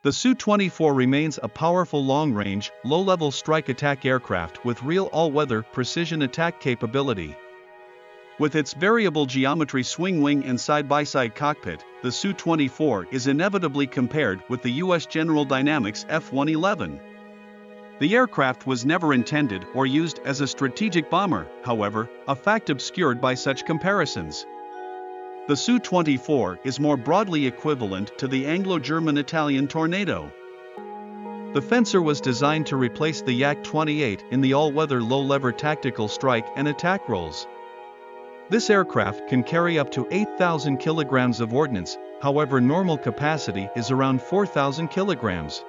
The Su-24 remains a powerful long-range, low-level strike attack aircraft with real all-weather precision attack capability. With its variable geometry swing wing and side-by-side cockpit, the Su-24 is inevitably compared with the U.S. General Dynamics F-111. The aircraft was never intended or used as a strategic bomber, however, a fact obscured by such comparisons. The Su-24 is more broadly equivalent to the Anglo-German-Italian Tornado. The Fencer was designed to replace the Yak-28 in the all-weather low-lever tactical strike and attack roles. This aircraft can carry up to 8,000 kilograms of ordnance, however normal capacity is around 4,000 kilograms.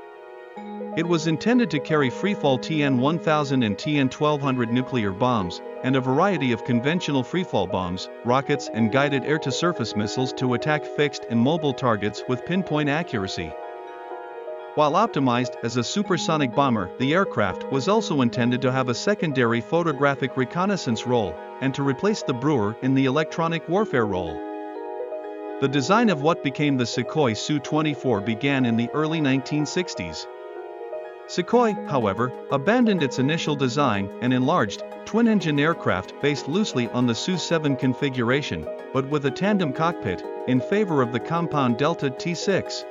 It was intended to carry freefall TN-1000 and TN-1200 nuclear bombs, and a variety of conventional freefall bombs, rockets and guided air-to-surface missiles to attack fixed and mobile targets with pinpoint accuracy. While optimized as a supersonic bomber, the aircraft was also intended to have a secondary photographic reconnaissance role, and to replace the Brewer in the electronic warfare role. The design of what became the Sukhoi Su-24 began in the early 1960s. Sukhoi, however, abandoned its initial design and enlarged, twin-engine aircraft based loosely on the Su-7 configuration, but with a tandem cockpit, in favor of the compound Delta T-6.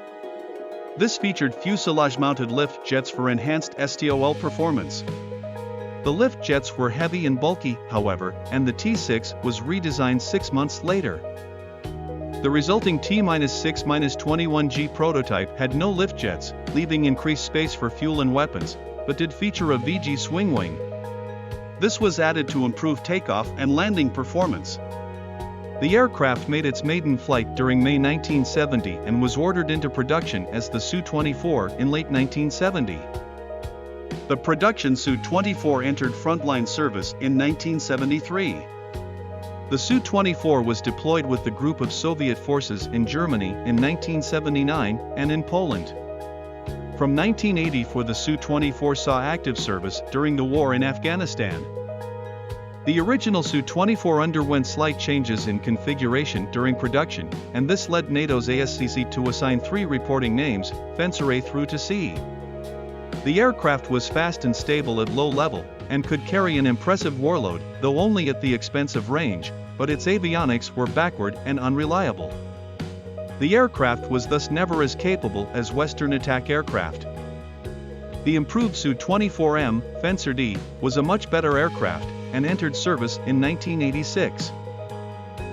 This featured fuselage-mounted lift jets for enhanced STOL performance. The lift jets were heavy and bulky, however, and the T-6 was redesigned 6 months later. The resulting T-6-21G prototype had no lift jets, leaving increased space for fuel and weapons, but did feature a VG swing wing. This was added to improve takeoff and landing performance. The aircraft made its maiden flight during May 1970 and was ordered into production as the Su-24 in late 1970. The production Su-24 entered frontline service in 1973. The Su-24 was deployed with the group of Soviet forces in Germany in 1979 and in Poland. From 1984 the Su-24 saw active service during the war in Afghanistan. The original Su-24 underwent slight changes in configuration during production, and this led NATO's ASCC to assign 3 reporting names, Fencer A through to C. The aircraft was fast and stable at low level, and could carry an impressive warload, though only at the expense of range, but its avionics were backward and unreliable. The aircraft was thus never as capable as Western attack aircraft. The improved Su-24M, Fencer D, was a much better aircraft, and entered service in 1986.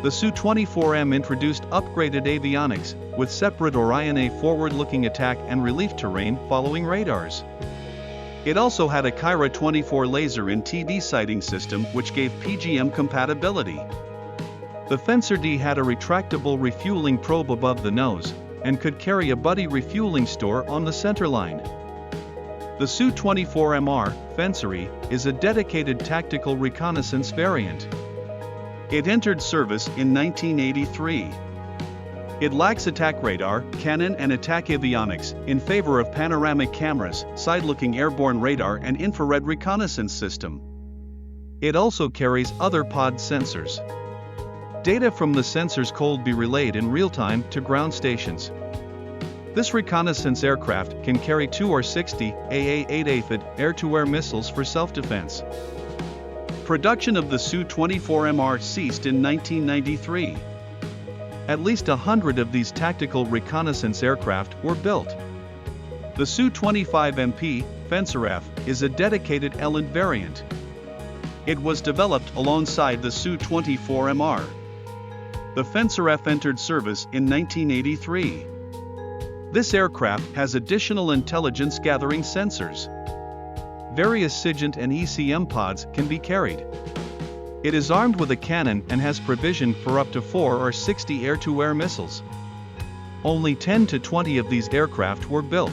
The Su-24M introduced upgraded avionics, with separate Orion A forward-looking attack and relief terrain following radars. It also had a Kyra 24 laser in TD sighting system which gave PGM compatibility. The Fencer D had a retractable refueling probe above the nose, and could carry a buddy refueling store on the centerline. The Su-24MR, Fencer E, is a dedicated tactical reconnaissance variant. It entered service in 1983. It lacks attack radar, cannon and attack avionics, in favor of panoramic cameras, side-looking airborne radar and infrared reconnaissance system. It also carries other pod sensors. Data from the sensors could be relayed in real time to ground stations. This reconnaissance aircraft can carry 2 or 60 AA-8 aphid air-to-air missiles for self-defense. Production of the Su-24MR ceased in 1993. At least 100 of these tactical reconnaissance aircraft were built. The Su-25MP, Fencer F, is a dedicated Eland variant. It was developed alongside the Su-24MR. The Fencer F entered service in 1983. This aircraft has additional intelligence-gathering sensors. Various SIGINT and ECM pods can be carried. It is armed with a cannon and has provision for up to 4 or 60 air-to-air missiles. Only 10 to 20 of these aircraft were built.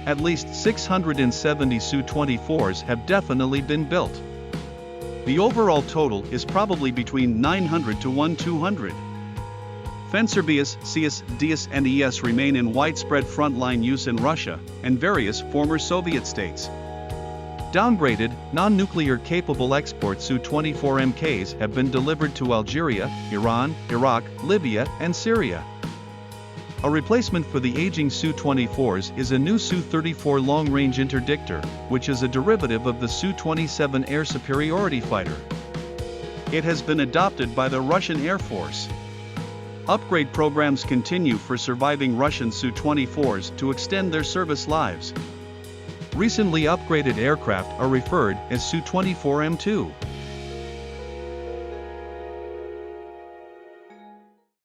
At least 670 Su-24s have definitely been built. The overall total is probably between 900 to 1,200. Fencer Bs, Cs, Ds and Es remain in widespread frontline use in Russia and various former Soviet states. Downgraded, non-nuclear capable export Su-24MKs have been delivered to Algeria, Iran, Iraq, Libya and Syria. A replacement for the aging Su-24s is a new Su-34 long-range interdictor, which is a derivative of the Su-27 air superiority fighter. It has been adopted by the Russian Air Force. Upgrade programs continue for surviving Russian Su-24s to extend their service lives. Recently upgraded aircraft are referred as Su-24M2.